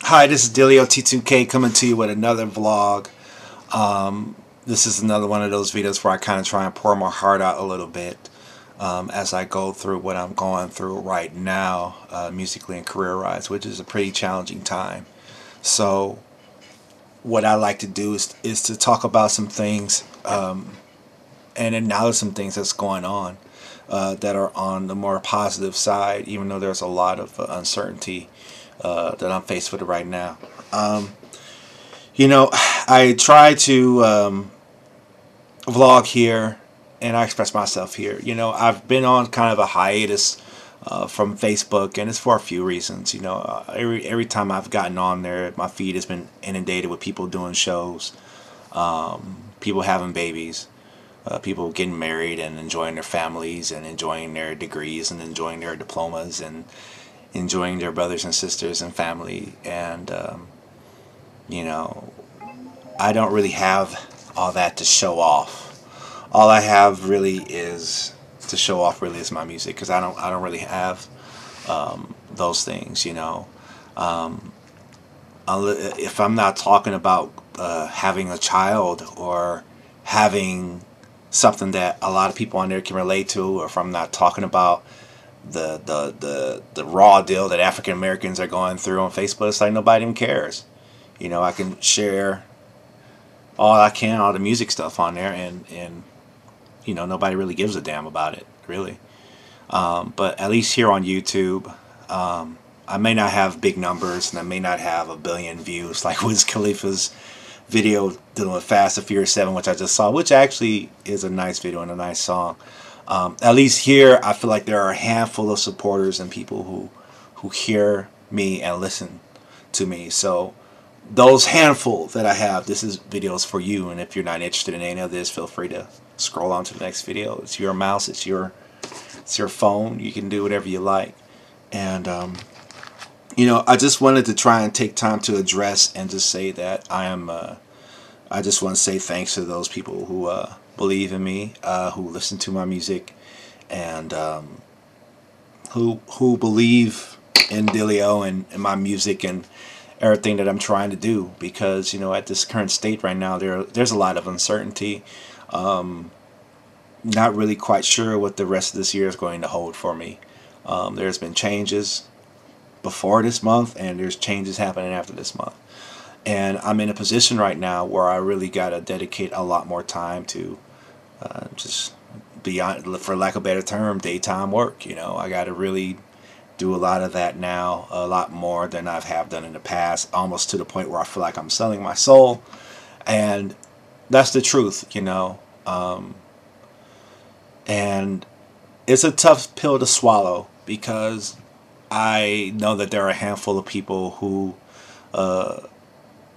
Hi, this is Delio T2K coming to you with another vlog. This is another one of those videos where I kind of try and pour my heart out a little bit as I go through what I'm going through right now, musically and career-wise, which is a pretty challenging time. So what I like to do is to talk about some things and acknowledge some things that's going on that are on the more positive side, even though there's a lot of uncertainty that I'm faced with right now. I try to vlog here and I express myself here. I've been on kind of a hiatus from Facebook, and it's for a few reasons. Every time I've gotten on there, my feed has been inundated with people doing shows, people having babies, people getting married and enjoying their families and enjoying their degrees and enjoying their diplomas and enjoying their brothers and sisters and family. And I don't really have all that to show off. All I have really is to show off really is my music, because I don't really have those things. If I'm not talking about having a child or having something that a lot of people on there can relate to, or if I'm not talking about the raw deal that African Americans are going through on Facebook, it's like nobody even cares. I can share all I can, all the music stuff on there, and nobody really gives a damn about it, really. But at least here on YouTube, I may not have big numbers, and I may not have a billion views like Wiz Khalifa's video dealing with Fast and Furious 7, which I just saw, which actually is a nice video and a nice song. At least here, I feel like there are a handful of supporters and people who hear me and listen to me. So those handful that I have, this is videos for you. And if you're not interested in any of this, feel free to scroll on to the next video. It's your mouse, it's your phone. You can do whatever you like. And I just wanted to try and take time to address and just say that I just want to say thanks to those people who believe in me, who listen to my music, and who believe in Delio and my music and everything that I'm trying to do. Because at this current state right now, there's a lot of uncertainty. Not really quite sure what the rest of this year is going to hold for me. There's been changes before this month, and there's changes happening after this month. And I'm in a position right now where I really got to dedicate a lot more time to just beyond, for lack of a better term, daytime work. I got to really do a lot of that now, a lot more than I've have done in the past, almost to the point where I feel like I'm selling my soul. And that's the truth, and it's a tough pill to swallow, because I know that there are a handful of people who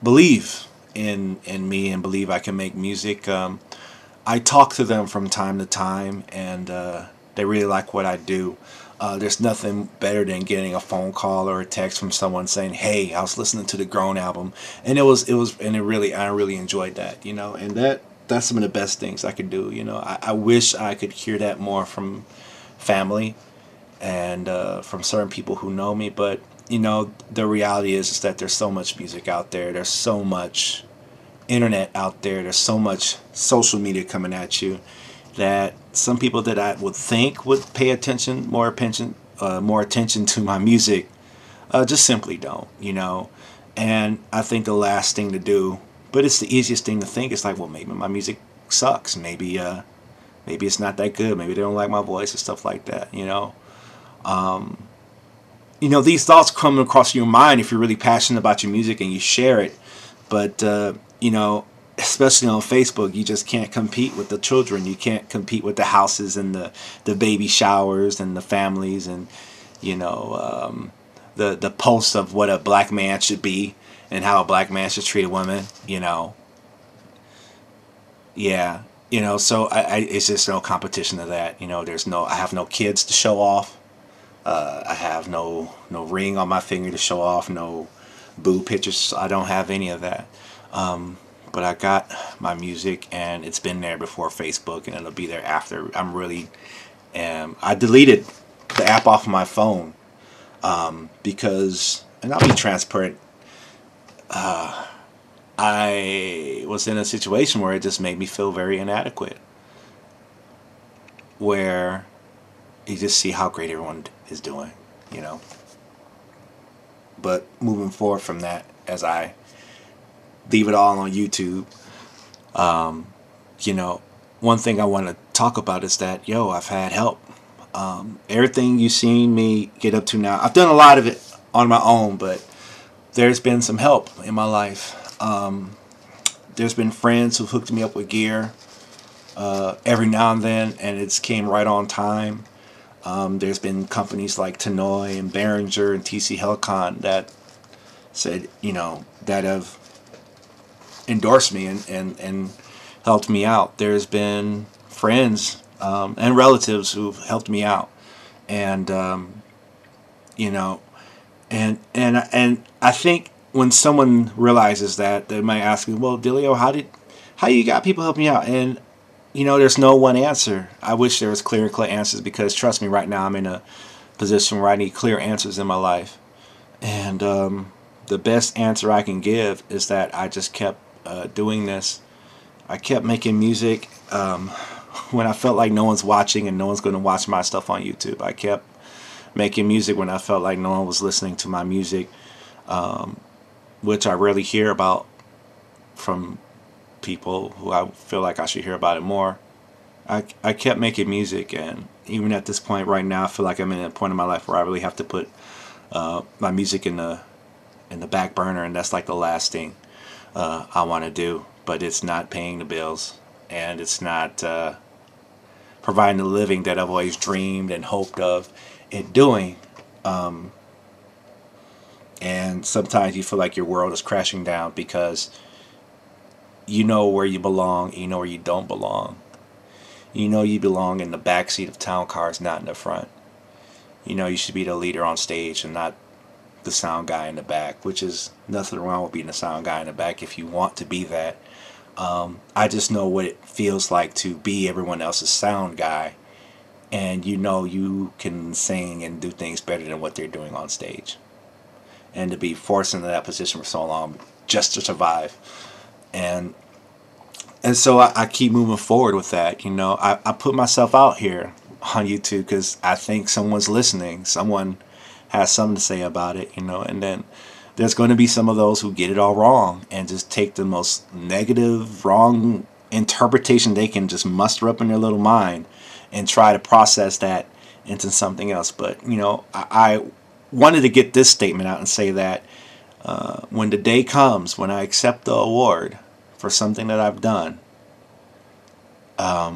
believe in me and believe I can make music. I talk to them from time to time, and they really like what I do. There's nothing better than getting a phone call or a text from someone saying, "Hey, I was listening to the Grown album, and I really enjoyed that." And that's some of the best things I could do. I wish I could hear that more from family and from certain people who know me. But the reality is that there's so much music out there. There's so much internet out there. There's so much social media coming at you, that some people that I would think would pay more attention to my music just simply don't. And I think the last thing to do, but it's the easiest thing to think, is like, well, maybe my music sucks. Maybe it's not that good. Maybe they don't like my voice and stuff like that. These thoughts come across your mind if you're really passionate about your music and you share it. But especially on Facebook, you just can't compete with the children. You can't compete with the houses and the baby showers and the families and the posts of what a black man should be and how a black man should treat a woman. Yeah. So it's just no competition to that. I have no kids to show off. I have no ring on my finger to show off, no boo pictures. I don't have any of that. But I got my music, and it's been there before Facebook, and it'll be there after. I deleted the app off of my phone because, and I'll be transparent, I was in a situation where it just made me feel very inadequate, where you just see how great everyone is doing, you know. But moving forward from that, as I leave it all on YouTube, you know, one thing I want to talk about is that, yo, I've had help. Everything you've seen me get up to now, I've done a lot of it on my own, but there's been some help in my life. There's been friends who've hooked me up with gear every now and then, and it's came right on time. There's been companies like Tannoy and Behringer and TC Helicon that said, you know, that have endorsed me and helped me out. There's been friends and relatives who've helped me out, and you know, and I think when someone realizes that, they might ask me, well, Dilio, how you got people helping you out? And you know, there's no one answer. I wish there was clear answers, because trust me, right now I'm in a position where I need clear answers in my life. And the best answer I can give is that I just kept doing this. I kept making music when I felt like no one's watching and no one's going to watch my stuff on YouTube. I kept making music when I felt like no one was listening to my music, which I rarely hear about from people who I feel like I should hear about it more. I kept making music, and even at this point right now, I feel like I'm in a point in my life where I really have to put my music in the back burner, and that's like the last thing I want to do. But it's not paying the bills, and it's not providing the living that I've always dreamed and hoped of it doing. And sometimes you feel like your world is crashing down because you know where you belong, you know where you don't belong. You know you belong in the back seat of town cars, not in the front. You know you should be the leader on stage and not the sound guy in the back, which is nothing wrong with being the sound guy in the back if you want to be that. I just know what it feels like to be everyone else's sound guy, and you know you can sing and do things better than what they're doing on stage. And to be forced into that position for so long just to survive. And so I keep moving forward with that. You know, I put myself out here on YouTube because I think someone's listening. Someone has something to say about it, you know. And then there's going to be some of those who get it all wrong and just take the most negative, wrong interpretation they can just muster up in their little mind and try to process that into something else. But, you know, I wanted to get this statement out and say that when the day comes when I accept the award for something that I've done, I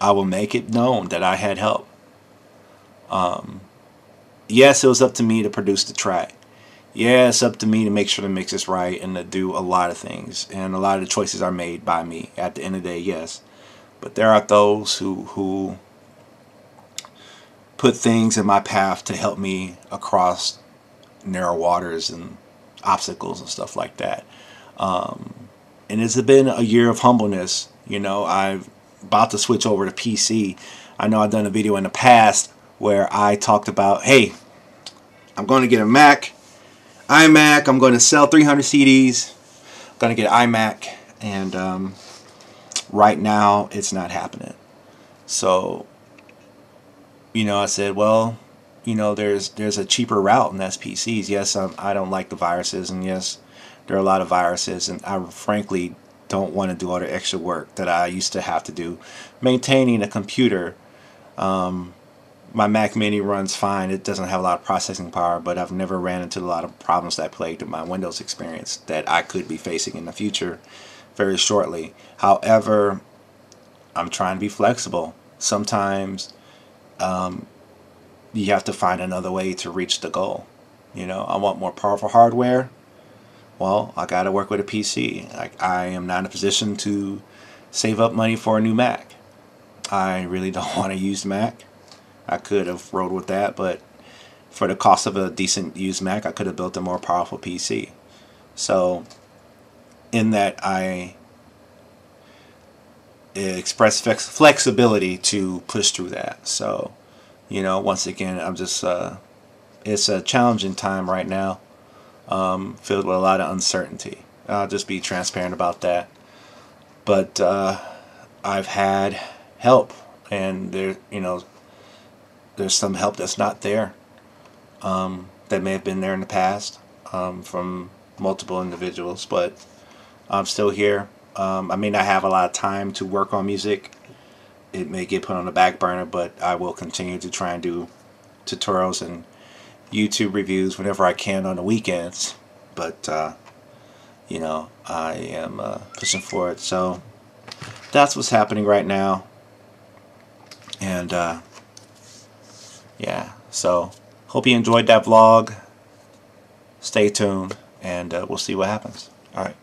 will make it known that I had help. Yes, it was up to me to produce the track. Yeah, it's up to me to make sure the mix is right and to do a lot of things. And a lot of the choices are made by me at the end of the day, yes. But there are those who put things in my path to help me across narrow waters and obstacles and stuff like that. And it's been a year of humbleness. You know, I'm about to switch over to PC. I know I've done a video in the past where I talked about, hey, I'm going to get a Mac, iMac. I'm going to sell 300 CDs. I'm going to get an iMac. And right now, it's not happening. So, you know, I said, well, you know, there's a cheaper route, and that's PCs. Yes, I don't like the viruses, and yes, there are a lot of viruses, and I frankly don't want to do all the extra work that I used to have to do maintaining a computer. My Mac Mini runs fine. It doesn't have a lot of processing power, but I've never ran into a lot of problems that plagued my Windows experience that I could be facing in the future very shortly. However, I'm trying to be flexible. Sometimes you have to find another way to reach the goal. You know, I want more powerful hardware. Well, I got to work with a PC. I am not in a position to save up money for a new Mac. I really don't want a used Mac. I could have rolled with that, but for the cost of a decent used Mac, I could have built a more powerful PC. So, in that, I express flexibility to push through that. So, you know, once again, I'm just, it's a challenging time right now. filled with a lot of uncertainty. I'll just be transparent about that. But I've had help, and there's some help that's not there, that may have been there in the past, from multiple individuals, but I'm still here. I may not have a lot of time to work on music. It may get put on the back burner, but I will continue to try and do tutorials and YouTube reviews whenever I can on the weekends. But I am pushing forward. So that's what's happening right now. And yeah, so hope you enjoyed that vlog. Stay tuned, and we'll see what happens. All right.